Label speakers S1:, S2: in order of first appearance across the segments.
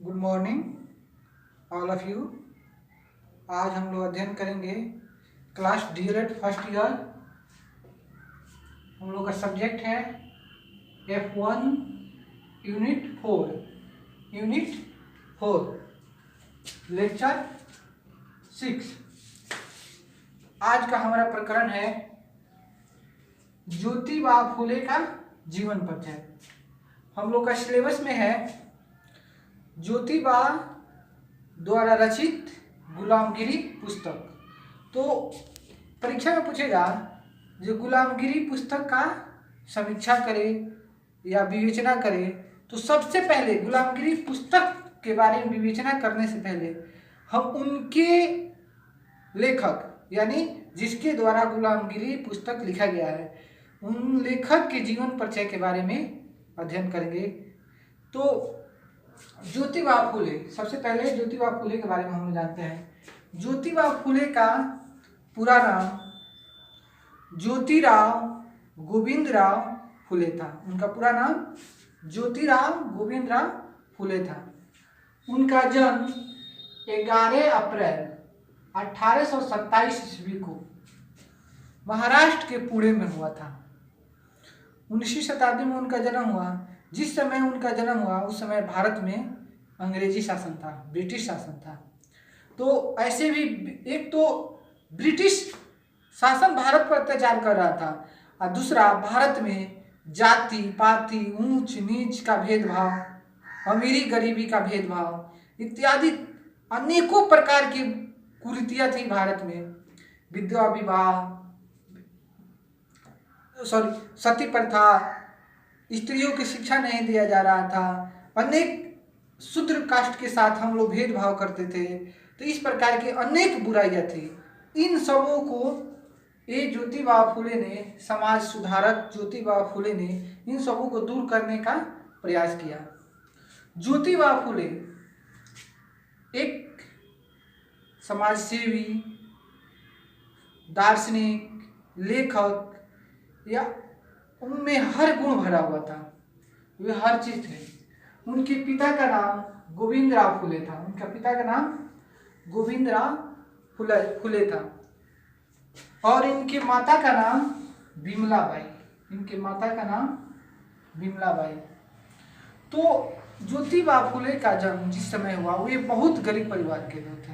S1: Good morning all of you. आज हम लोग अध्ययन करेंगे क्लास डीएलएड फर्स्ट ईयर। हम लोग का सब्जेक्ट है F1 यूनिट 4 लेक्चर 6। आज का हमारा प्रकरण है ज्योतिबा फुले का जीवन परिचय। हम लोग का सिलेबस में है ज्योतिबा द्वारा रचित गुलामगिरी पुस्तक। तो परीक्षा में पूछेगा जो गुलामगिरी पुस्तक का समीक्षा करे या विवेचना करे, तो सबसे पहले गुलामगिरी पुस्तक के बारे में विवेचना करने से पहले हम उनके लेखक यानी जिसके द्वारा गुलामगिरी पुस्तक लिखा गया है उन लेखक के जीवन परिचय के बारे में अध्ययन करेंगे। तो ज्योतिबा फुले, सबसे पहले ज्योतिबा फुले के बारे में हम लोग जानते हैं। ज्योतिबा फुले का पूरा नाम ज्योतिराव गोविंदराव फुले था। उनका पूरा नाम ज्योतिराव गोविंदराव फुले था। उनका जन्म 11 अप्रैल 1827 ईस्वी को महाराष्ट्र के पुणे में हुआ था। 19वीं शताब्दी में उनका जन्म हुआ। जिस समय उनका जन्म हुआ उस समय भारत में अंग्रेजी शासन था, ब्रिटिश शासन था। तो ऐसे भी एक तो ब्रिटिश शासन भारत पर अत्याचार कर रहा था और दूसरा भारत में जाति पाति, ऊंच नीच का भेदभाव, अमीरी गरीबी का भेदभाव इत्यादि अनेकों प्रकार की कुरीतियां थी भारत में। विधवा विवाह, सती प्रथा, स्त्रियों की शिक्षा नहीं दिया जा रहा था, अनेक शूद्र कास्ट के साथ हम लोग भेदभाव करते थे। तो इस प्रकार की अनेक बुराइयां थी। इन सबों को ये ज्योतिबा फुले ने, समाज सुधारक ज्योतिबा फुले ने इन सबों को दूर करने का प्रयास किया। ज्योतिबा फुले एक समाजसेवी, दार्शनिक, लेखक या उनमें हर गुण भरा हुआ था। वे हर चीज थे। उनके पिता का नाम गोविंदराव फुले था। उनका पिता का नाम गोविंदराव फुले था और इनके माता का नाम विमलाबाई। इनके माता का नाम विमलाबाई। तो ज्योतिबा फुले का जन्म जिस समय हुआ वे बहुत गरीब परिवार के लोग थे।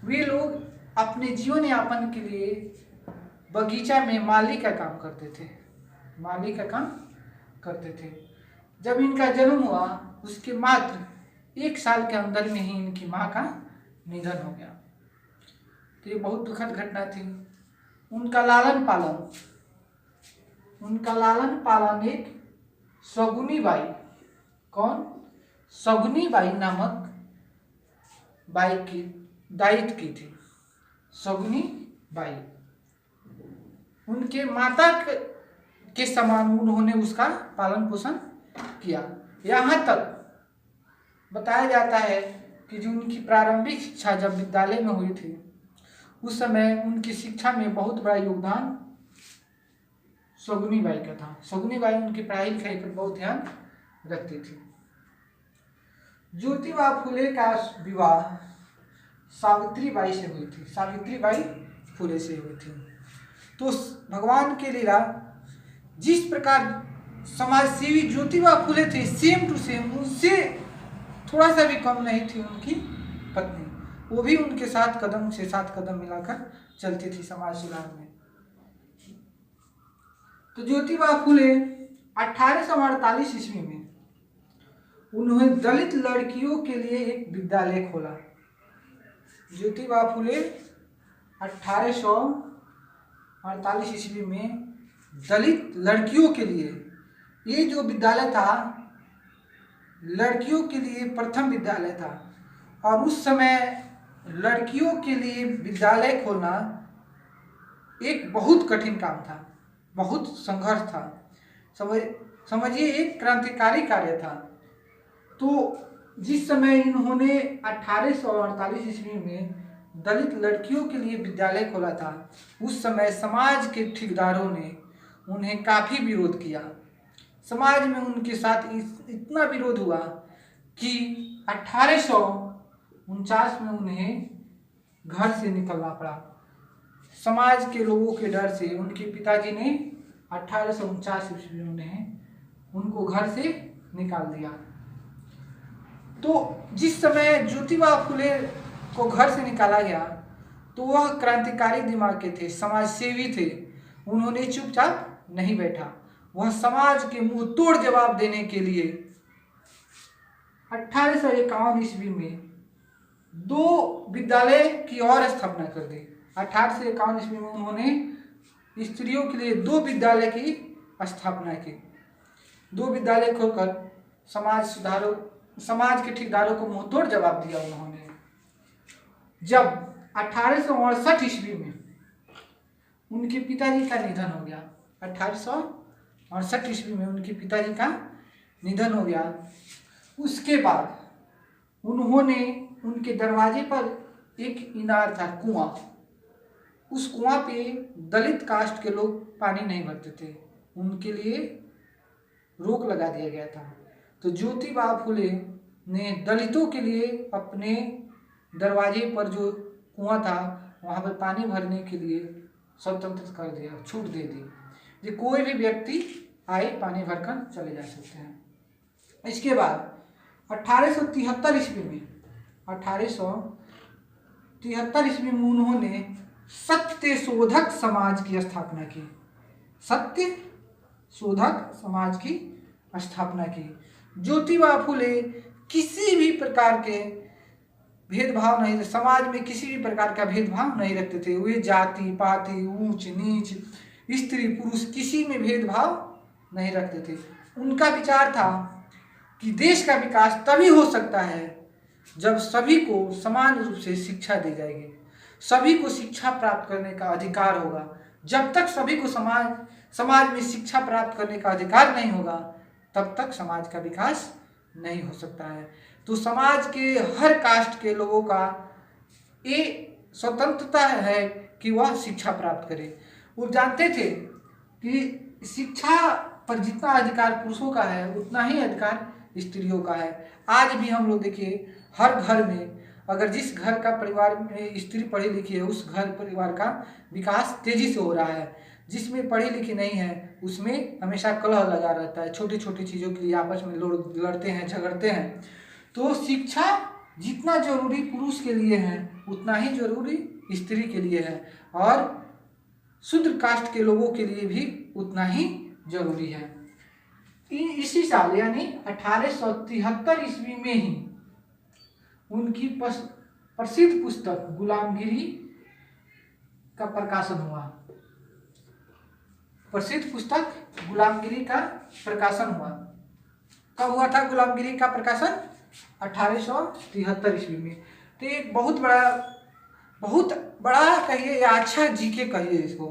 S1: वे लोग अपने जीवन यापन के लिए बगीचा में माली का काम करते थे। माली का काम करते थे। जब इनका जन्म हुआ उसके मात्र 1 साल के अंदर में ही इनकी माँ का निधन हो गया। तो ये बहुत दुखद घटना थी। उनका लालन पालन एक सगुनी बाई, कौन? सगुनी बाई नामक बाई की दायित्व की थी। सगुनी बाई उनके माता के समान उन्होंने उसका पालन पोषण किया। यहाँ तक बताया जाता है कि जो उनकी प्रारंभिक शिक्षा जब विद्यालय में हुई थी उस समय उनकी शिक्षा में बहुत बड़ा योगदान सगुनी बाई का था। सगुनी बाई उनकी पढ़ाई लिखाई पर बहुत ध्यान रखती थी। ज्योतिबा फुले का विवाह सावित्री बाई से हुई थी। सावित्री बाई फुले से हुई थी। तो भगवान के लीला जिस प्रकार समाज सेवी ज्योतिबा फुले थे, सेम टू सेम उनसे थोड़ा सा भी कम नहीं थी उनकी पत्नी। वो भी उनके साथ कदम से साथ कदम मिलाकर चलती थी समाज सुधार में। तो ज्योतिबा फुले 1848 ईस्वी में उन्होंने दलित लड़कियों के लिए एक विद्यालय खोला। ज्योतिबा फुले 1848 ईस्वी में दलित लड़कियों के लिए, ये जो विद्यालय था लड़कियों के लिए प्रथम विद्यालय था। और उस समय लड़कियों के लिए विद्यालय खोलना एक बहुत कठिन काम था, बहुत संघर्ष था। समझिए एक क्रांतिकारी कार्य था। तो जिस समय इन्होंने 1848 ईस्वी में दलित लड़कियों के लिए विद्यालय खोला था उस समय समाज के ठेकेदारों ने उन्हें काफ़ी विरोध किया। समाज में उनके साथ इतना विरोध हुआ कि 1849 में उन्हें घर से निकलना पड़ा। समाज के लोगों के डर से उनके पिताजी ने 1849 ईस्वी में उनको घर से निकाल दिया। तो जिस समय ज्योतिबा फुले को घर से निकाला गया तो वह क्रांतिकारी दिमाग के थे, समाज सेवी थे। उन्होंने चुपचाप नहीं बैठा, वह समाज के मुंह तोड़ जवाब देने के लिए 1851 ईस्वी में 2 विद्यालय की और स्थापना कर दी। 1851 ईस्वी में उन्होंने स्त्रियों के लिए 2 विद्यालय की स्थापना की। 2 विद्यालय खोलकर समाज के ठेकेदारों को मुंहतोड़ जवाब दिया उन्होंने। जब 1868 ईस्वी में उनके पिताजी का निधन हो गया, 1868 ईस्वी में उनके पिताजी का निधन हो गया, उसके बाद उन्होंने उनके दरवाजे पर एक इनार था, कुआं। उस कुआं पे दलित कास्ट के लोग पानी नहीं भरते थे, उनके लिए रोक लगा दिया गया था। तो ज्योतिबा फुले ने दलितों के लिए अपने दरवाजे पर जो कुआं था वहाँ पर पानी भरने के लिए स्वतंत्र कर दिया, छूट दे दी, कि कोई भी व्यक्ति आए पानी भरकर चले जा सकते हैं। इसके बाद 1873 ईस्वी में उन्होंने सत्य शोधक समाज की स्थापना की। सत्य शोधक समाज की स्थापना की। ज्योतिबा फुले किसी भी प्रकार के भेदभाव नहीं, समाज में किसी भी प्रकार का भेदभाव नहीं रखते थे। वे जाति पाति, ऊंच नीच, स्त्री पुरुष किसी में भेदभाव नहीं रखते थे। उनका विचार था कि देश का विकास तभी हो सकता है जब सभी को समान रूप से शिक्षा दी जाएगी, सभी को शिक्षा प्राप्त करने का अधिकार होगा। जब तक सभी को समाज में शिक्षा प्राप्त करने का अधिकार नहीं होगा तब तक समाज का विकास नहीं हो सकता है। तो समाज के हर कास्ट के लोगों का ये स्वतंत्रता है कि वह शिक्षा प्राप्त करे। वो जानते थे कि शिक्षा पर जितना अधिकार पुरुषों का है उतना ही अधिकार स्त्रियों का है। आज भी हम लोग देखिए हर घर में, अगर जिस घर का परिवार में स्त्री पढ़ी लिखी है उस घर परिवार का विकास तेजी से हो रहा है। जिसमें पढ़ी लिखी नहीं है उसमें हमेशा कलह लगा रहता है, छोटी छोटी चीज़ों के लिए आपस में लोग लड़ते हैं, झगड़ते हैं। तो शिक्षा जितना जरूरी पुरुष के लिए है उतना ही जरूरी स्त्री के लिए है, और शूद्र कास्ट के लोगों के लिए भी उतना ही जरूरी है। इसी साल यानी 1873 ईस्वी में ही उनकी प्रसिद्ध पुस्तक गुलामगिरी का प्रकाशन हुआ। प्रसिद्ध पुस्तक गुलामगिरी का प्रकाशन हुआ। कब हुआ था गुलामगिरी का प्रकाशन? 1873 ईस्वी में। तो एक बहुत बड़ा कहिए या अच्छा जीके कहिए इसको,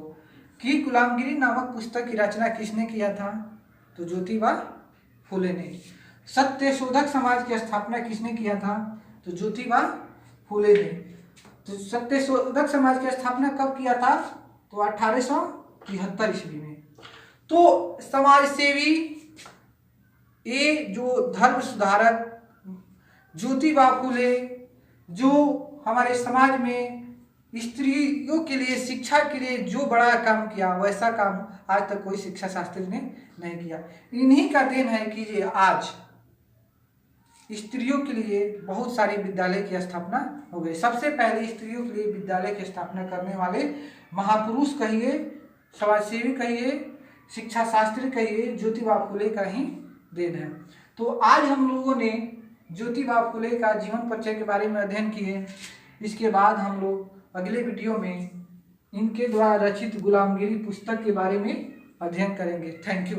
S1: कि गुलामगिरी नामक पुस्तक की रचना किसने किया था? तो ज्योतिबा फुले ने। सत्य शोधक समाज की स्थापना किसने किया था? तो ज्योतिबा फुले ने। तो सत्य शोधक समाज की स्थापना कब किया था? तो 1873 ईस्वी में। तो समाज सेवी ये जो धर्म सुधारक ज्योतिबा फुले, जो हमारे समाज में स्त्रियों के लिए शिक्षा के लिए जो बड़ा काम किया वैसा काम आज तक कोई शिक्षा शास्त्री ने नहीं किया। इन्हीं का देन है कि ये आज स्त्रियों के लिए बहुत सारे विद्यालय की स्थापना हो गई। सबसे पहले स्त्रियों के लिए विद्यालय की स्थापना करने वाले महापुरुष कहिए, समाजसेवी कहिए, शिक्षा शास्त्री कहिए, ज्योतिबा फुले का ही देन है। तो आज हम लोगों ने ज्योतिबा फुले का जीवन परिचय के बारे में अध्ययन किए। इसके बाद हम लोग अगले वीडियो में इनके द्वारा रचित गुलामगिरी पुस्तक के बारे में अध्ययन करेंगे। Thank you.